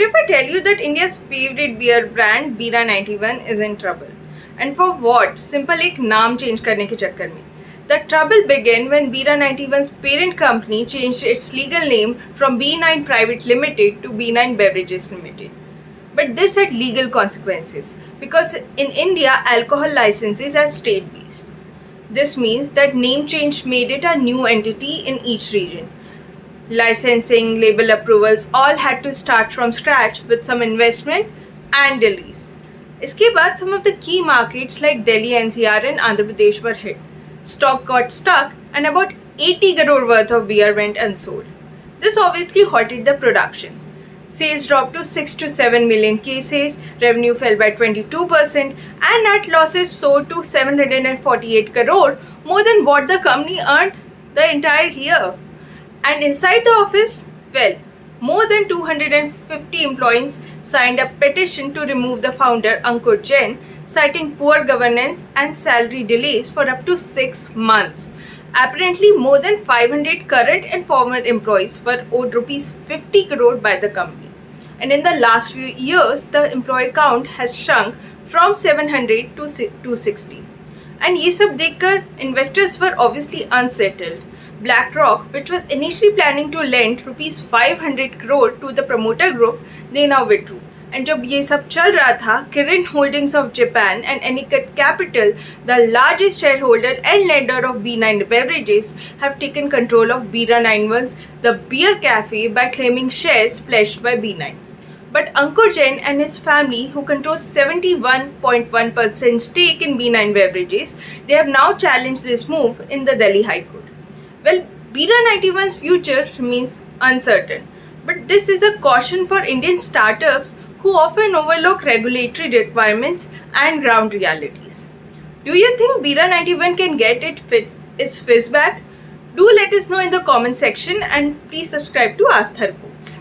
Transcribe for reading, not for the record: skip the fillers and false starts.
If I tell you that India's favorite beer brand Bira 91 is in trouble, and for what? Simple एक नाम change करने के चक्कर में. The trouble began when Bira 91's parent company changed its legal name from B9 Private Limited to B9 Beverages Limited. But this had legal consequences because in India, alcohol licenses are state-based. This means that name change made it a new entity in each region. Licensing, label approvals all had to start from scratch with some investment and delays. इसके बाद some of the key markets like Delhi, NCR and Andhra Pradesh were hit. Stock got stuck and about 80 crore worth of beer went unsold. This obviously halted the production. Sales dropped to 6 to 7 million cases, revenue fell by 22% and net losses soared to 748 crore, more than what the company earned the entire year. And inside the office, well, more than 250 employees signed a petition to remove the founder Ankur Jain, citing poor governance and salary delays for up to 6 months. Apparently, more than 500 current and former employees were owed rupees 50 crore by the company. And in the last few years, the employee count has shrunk from 700 to 260. And ये सब देखकर investors were obviously unsettled. BlackRock, which was initially planning to lend rupees 500 crore to the promoter group, they now withdrew. And जब ये सब चल रहा था, Kirin Holdings of Japan and Anicut Capital, the largest shareholder and lender of B9 Beverages, have taken control of Bira 91's The Beer Cafe by claiming shares pledged by B9. But Ankur Jain and his family, who controls 71.1% stake in B9 Beverages, they have now challenged this move in the Delhi High Court. Well, Bira 91's future remains uncertain, but this is a caution for Indian startups who often overlook regulatory requirements and ground realities. Do you think Bira 91 can get its fizz back? Do let us know in the comment section and please subscribe to Aastha Reports.